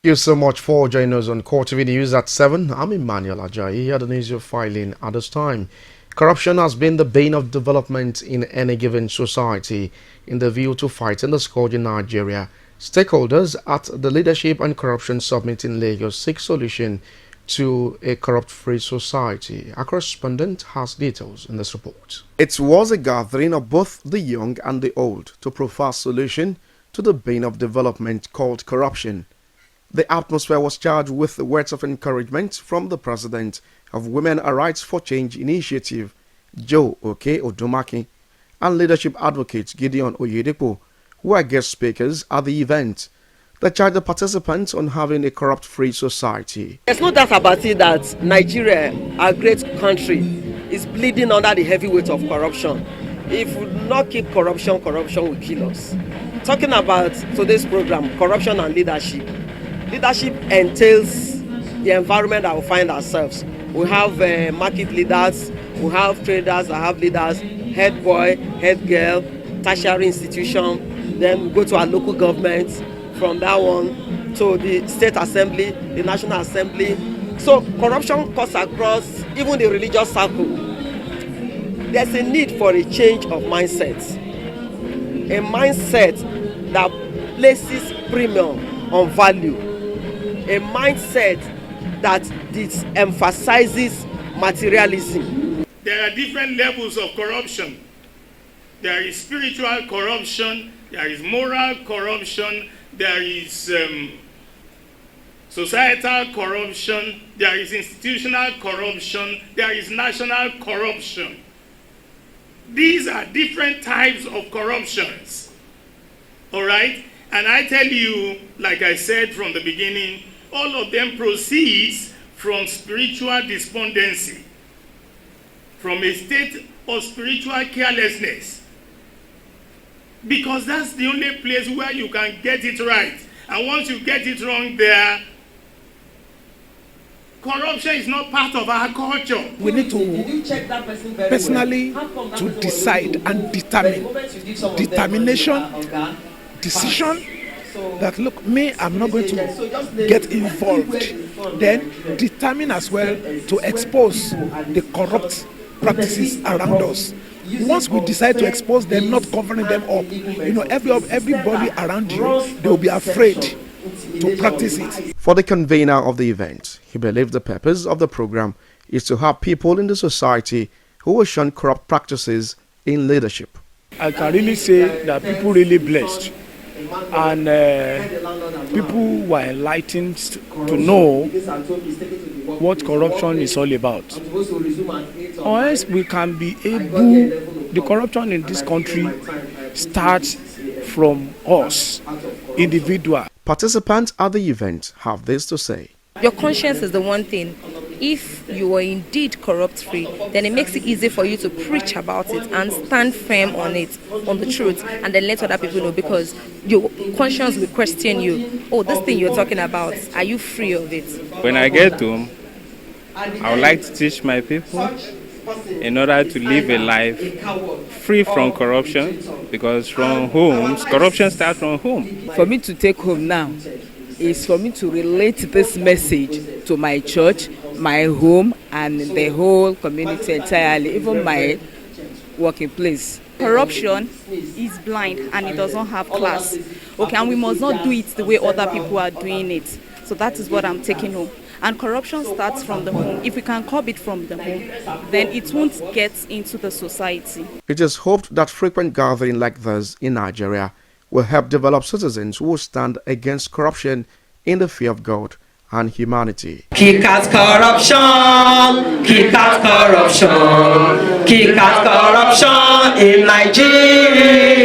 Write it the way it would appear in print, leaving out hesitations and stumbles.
Thank you so much for joining us on Core TV News at 7. I'm Emmanuel Ajayi. Here the news you're filing at this time. Corruption has been the bane of development in any given society. In the view to fighting the scourge in Nigeria, stakeholders at the Leadership and Corruption Summit in Lagos seek solution to a corrupt-free society. Our correspondent has details in this report. It was a gathering of both the young and the old to provide solution to the bane of development called corruption. The atmosphere was charged with words of encouragement from the president of Women Rights for Change Initiative, Joe Oke Odomaki, and leadership advocate Gideon Oyedepo, who are guest speakers at the event. They charged the participants on having a corrupt-free society. There's no doubt about it that Nigeria, our great country, is bleeding under the heavy weight of corruption. If we do not keep corruption, corruption will kill us. Talking about today's program, corruption and leadership. Leadership entails the environment that we find ourselves. We have market leaders, we have traders that have leaders, head boy, head girl, tertiary institution, then we go to our local government, from that one to the state assembly, the national assembly. So corruption cuts across even the religious circle. There's a need for a change of mindset. A mindset that places premium on value. A mindset that emphasizes materialism. There are different levels of corruption. There is spiritual corruption, there is moral corruption, there is societal corruption, there is institutional corruption, there is national corruption. These are different types of corruptions. All right? And I tell you, like I said from the beginning, all of them proceeds from spiritual despondency, from a state of spiritual carelessness. Because that's the only place where you can get it right. And once you get it wrong there, corruption is not part of our culture. We need to personally to decide and determine. Determination, decision that look, me, I'm not going to get involved. Then determine as well to expose the corrupt practices around us. Once we decide to expose them, not covering them up, everybody around you, they will be afraid to practice it. For the convener of the event, he believed the purpose of the program is to have people in the society who will shun corrupt practices in leadership. I can really say that people really blessed and people were enlightened to know what corruption is all about. Or else we can be able, the corruption in this country starts from us, individual. Participants at the event have this to say. Your conscience is the one thing. If you are indeed corrupt-free, then it makes it easy for you to preach about it and stand firm on it, on the truth, and then let other people know, because your conscience will question you. Oh, this thing you're talking about, are you free of it? When I get home, I would like to teach my people in order to live a life free from corruption, because from homes, corruption starts from home. For me to take home now is for me to relate this message to my church, my home, and the whole community entirely, even my working place. Corruption is blind and it does not have class. Okay, and we must not do it the way other people are doing it. So that is what I'm taking home. And corruption starts from the home. If we can curb it from the home, then it won't get into the society. It is hoped that frequent gathering like this in Nigeria will help develop citizens who will stand against corruption in the fear of God and humanity. Kick out corruption! Kick out corruption! Kick out corruption in Nigeria!